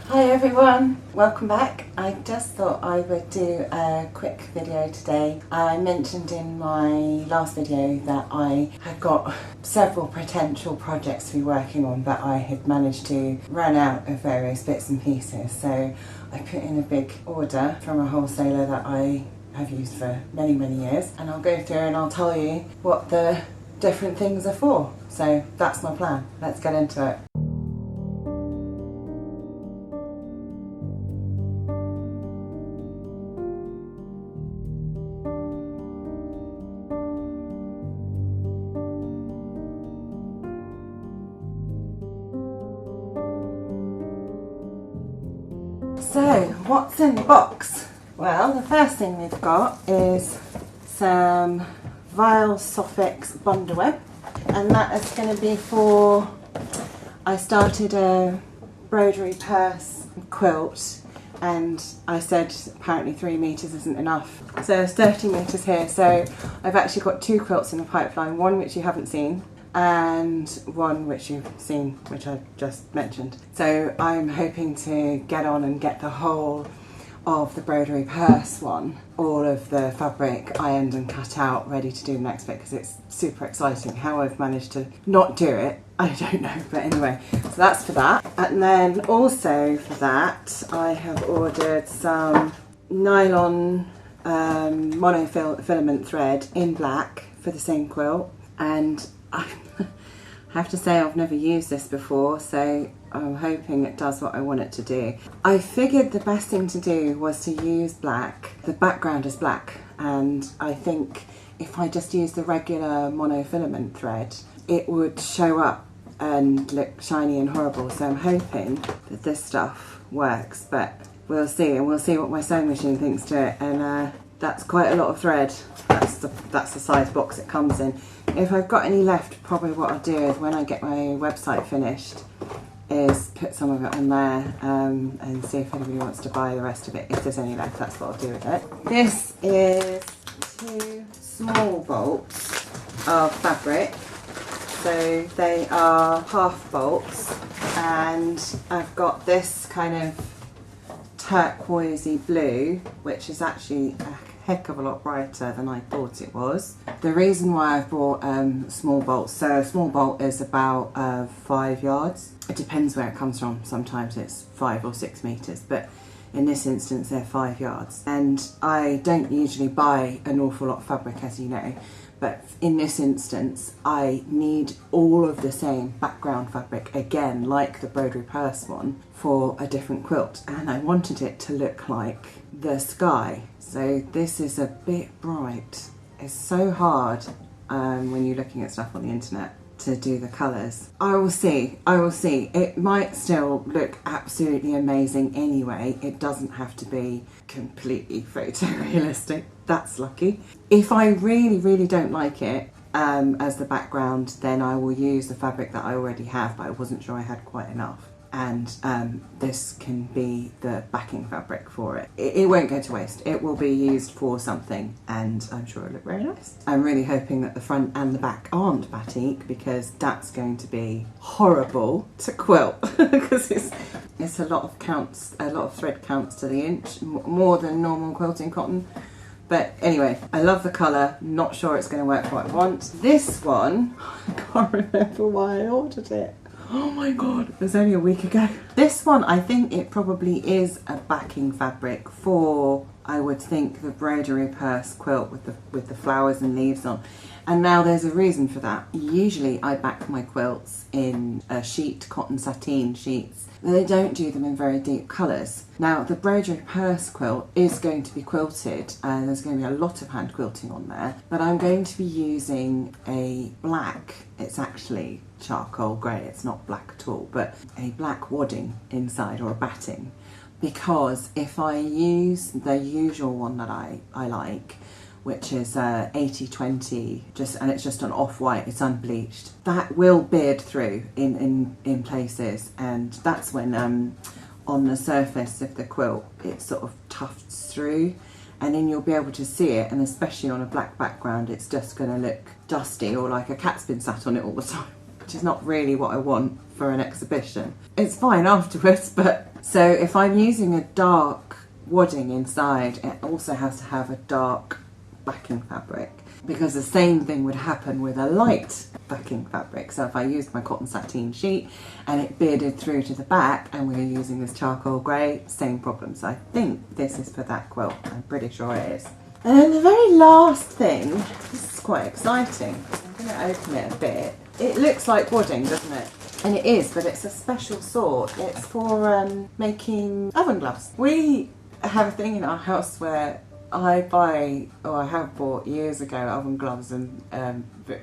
Hi everyone, welcome back. I just thought I would do a quick video today. I mentioned in my last video that I had got several potential projects to be working on, but I had managed to run out of various bits and pieces. So I put in a big order from a wholesaler that I have used for many years, and I'll go through and I'll tell you what the different things are for. So that's my plan. Let's get into it. So, what's in the box? Well, the first thing we've got is some Vile Sophics Bondaweb, and that is going to be for, I started a broderie purse quilt and I said apparently 3 metres isn't enough. So there's 30 metres here, so I've actually got 2 quilts in the pipeline, one which you haven't seen and one which you've seen, which I just mentioned. So I'm hoping to get on and get the whole of the broderie purse one, all of the fabric ironed and cut out, ready to do the next bit, because it's super exciting. How I've managed to not do it, I don't know, but anyway, so that's for that. And then also for that, I have ordered some nylon monofilament thread in black for the same quilt, and I have to say I've never used this before, so I'm hoping it does what I want it to do. I figured the best thing to do was to use black. The background is black, and I think if I just use the regular monofilament thread, it would show up and look shiny and horrible. So I'm hoping that this stuff works, but we'll see, and we'll see what my sewing machine thinks to it. And that's quite a lot of thread. That's the size box it comes in. If I've got any left, probably what I'll do is when I get my website finished is put some of it on there and see if anybody wants to buy the rest of it. If there's any left, that's what I'll do with it. This is 2 small bolts of fabric. So they are half bolts, and I've got this kind of turquoisey blue, which is actually a heck of a lot brighter than I thought it was. The reason why I've bought small bolts, so a small bolt is about 5 yards. It depends where it comes from. Sometimes it's 5 or 6 metres, but in this instance they're 5 yards. And I don't usually buy an awful lot of fabric, as you know, but in this instance I need all of the same background fabric again, like the broderie purse one, for a different quilt, and I wanted it to look like the sky. So this is a bit bright. It's so hard when you're looking at stuff on the internet to do the colours. I will see. It might still look absolutely amazing anyway. It doesn't have to be completely photorealistic. That's lucky. If I really don't like it as the background, then I will use the fabric that I already have, but I wasn't sure I had quite enough. And this can be the backing fabric for it. It won't go to waste. It will be used for something, and I'm sure it'll look very nice. I'm really hoping that the front and the back aren't batik, because that's going to be horrible to quilt because it's a lot of counts, a lot of thread counts to the inch, more than normal quilting cotton. But anyway, I love the colour, not sure it's going to work for what I want. This one, I can't remember why I ordered it. Oh my god, it was only a week ago. This one, I think it probably is a backing fabric for, I would think, the broderie purse quilt with the flowers and leaves on. And now there's a reason for that. Usually I back my quilts in a sheet, cotton sateen sheets. They don't do them in very deep colours. Now the broderie purse quilt is going to be quilted, and there's going to be a lot of hand quilting on there, but I'm going to be using a black, it's actually charcoal grey, it's not black at all, but a black wadding inside, or a batting, because if I use the usual one that I like, which is 80-20, and it's just an off-white, it's unbleached, that will beard through in places, and that's when on the surface of the quilt it sort of tufts through, and then you'll be able to see it, and especially on a black background it's just going to look dusty, or like a cat's been sat on it all the time, which is not really what I want for an exhibition. It's fine afterwards, but So if I'm using a dark wadding inside, it also has to have a dark backing fabric, because the same thing would happen with a light backing fabric. So if I used my cotton sateen sheet and it bearded through to the back and we were using this charcoal grey, same problem. So I think this is for that quilt. I'm pretty sure it is. And then the very last thing, this is quite exciting. I'm going to open it a bit. It looks like wadding, doesn't it? And it is, but it's a special sort. It's for making oven gloves. We have a thing in our house where I buy, or I have bought years ago, oven gloves, and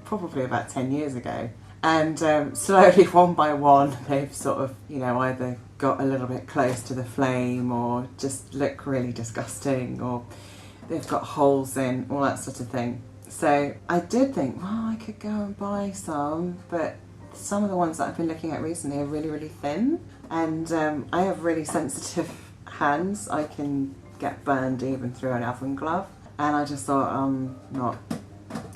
probably about 10 years ago. And slowly, one by one, they've sort of, either got a little bit close to the flame or just look really disgusting, or they've got holes in, all that sort of thing. So I did think, well, I could go and buy some, but some of the ones that I've been looking at recently are really, really thin. And I have really sensitive hands. I can get burned even through an oven glove. And I just thought, I'm not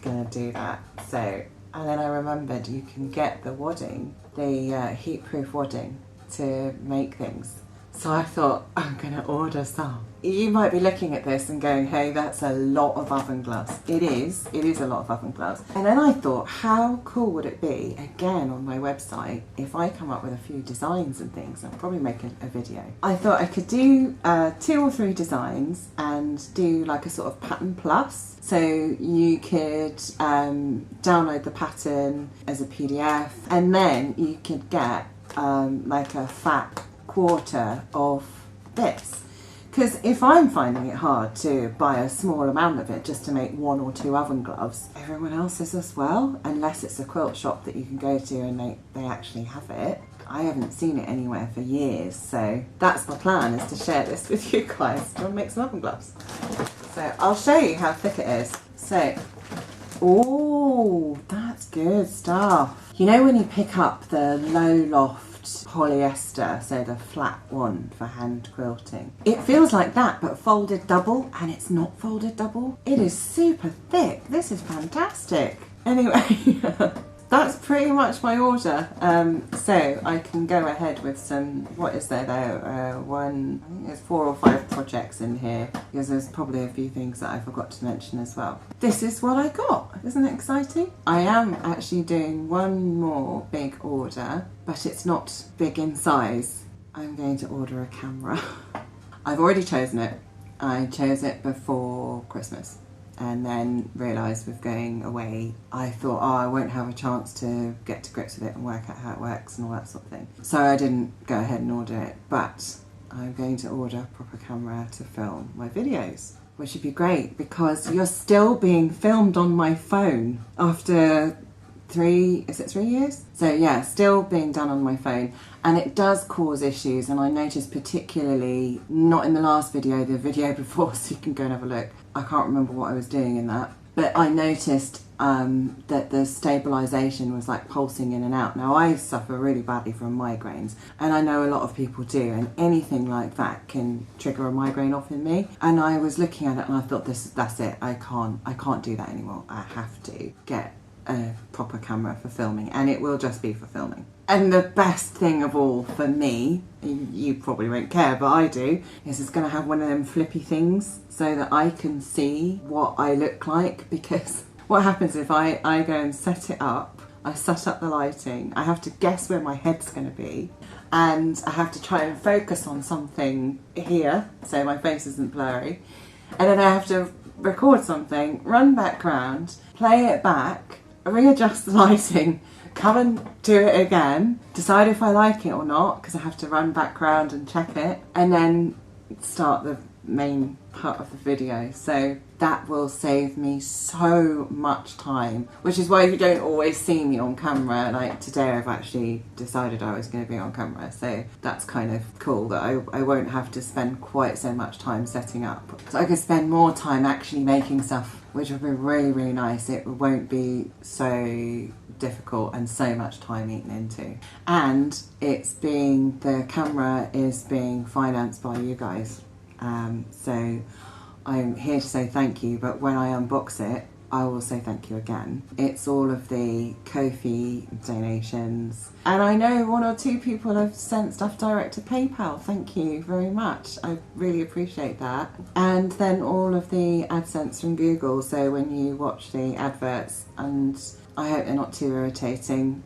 gonna do that. So, and then I remembered you can get the wadding, the heat-proof wadding, to make things. So I thought, I'm gonna order some. You might be looking at this and going, hey, that's a lot of oven gloves. It is a lot of oven gloves. And then I thought, how cool would it be, again on my website, if I come up with a few designs and things. I'll probably make a video. I thought I could do 2 or 3 designs and do like a sort of pattern plus. So you could download the pattern as a PDF, and then you could get like a fat quarter of this. Because if I'm finding it hard to buy a small amount of it just to make 1 or 2 oven gloves, everyone else is as well, unless it's a quilt shop that you can go to and they actually have it. I haven't seen it anywhere for years, so that's my plan, is to share this with you guys. Do you want to make some oven gloves? So I'll show you how thick it is. So, oh, that's good stuff. You know when you pick up the low loft polyester, so the flat one for hand quilting, it feels like that but folded double, and it's not folded double. It is super thick. This is fantastic. Anyway, that's pretty much my order. So I can go ahead with some, what is there though, I think there's 4 or 5 projects in here, because there's probably a few things that I forgot to mention as well. This is what I got. Isn't it exciting? I am actually doing one more big order, but it's not big in size. I'm going to order a camera. I've already chosen it. I chose it before Christmas, and then realised with going away, I thought, oh, I won't have a chance to get to grips with it and work out how it works and all that sort of thing. So I didn't go ahead and order it, but I'm going to order a proper camera to film my videos, which would be great, because you're still being filmed on my phone after 3 years? So yeah, still being done on my phone, and it does cause issues. And I noticed, particularly, not in the last video, the video before, so you can go and have a look. I can't remember what I was doing in that, but I noticed that the stabilisation was like pulsing in and out. Now I suffer really badly from migraines, and I know a lot of people do, and anything like that can trigger a migraine off in me. And I was looking at it and I thought, that's it, I can't do that anymore. I have to get a proper camera for filming, and it will just be for filming. And the best thing of all for me, you probably won't care, but I do, is it's going to have one of them flippy things so that I can see what I look like. Because what happens if I go and set it up, I set up the lighting, I have to guess where my head's going to be, and I have to try and focus on something here so my face isn't blurry, and then I have to record something, run background, play it back, readjust the lighting, come and do it again, decide if I like it or not, because I have to run background and check it, and then start the main part of the video. So that will save me so much time, which is why you don't always see me on camera. Like today I've actually decided I was going to be on camera, so that's kind of cool that I won't have to spend quite so much time setting up. So I can spend more time actually making stuff, which will be really, really nice. It won't be so difficult and so much time eaten into. And the camera is being financed by you guys. So I'm here to say thank you, but when I unbox it, I will say thank you again. It's all of the Ko-fi donations. And I know 1 or 2 people have sent stuff direct to PayPal. Thank you very much. I really appreciate that. And then all of the AdSense from Google. So when you watch the adverts, and I hope they're not too irritating,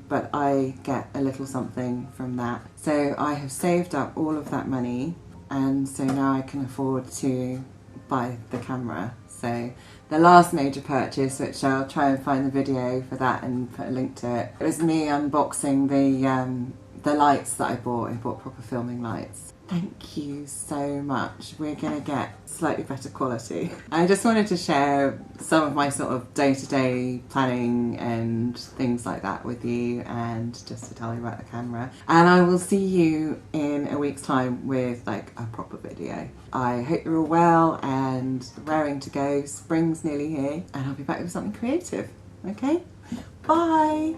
but I get a little something from that. So I have saved up all of that money, and so now I can afford to buy the camera. So the last major purchase, which I'll try and find the video for that and put a link to it, it was me unboxing the lights that I bought. I bought proper filming lights. Thank you so much. We're going to get slightly better quality. I just wanted to share some of my sort of day-to-day planning and things like that with you, and just to tell you about the camera. And I will see you in a week's time with like a proper video. I hope you're all well and raring to go. Spring's nearly here, and I'll be back with something creative. Okay? Bye!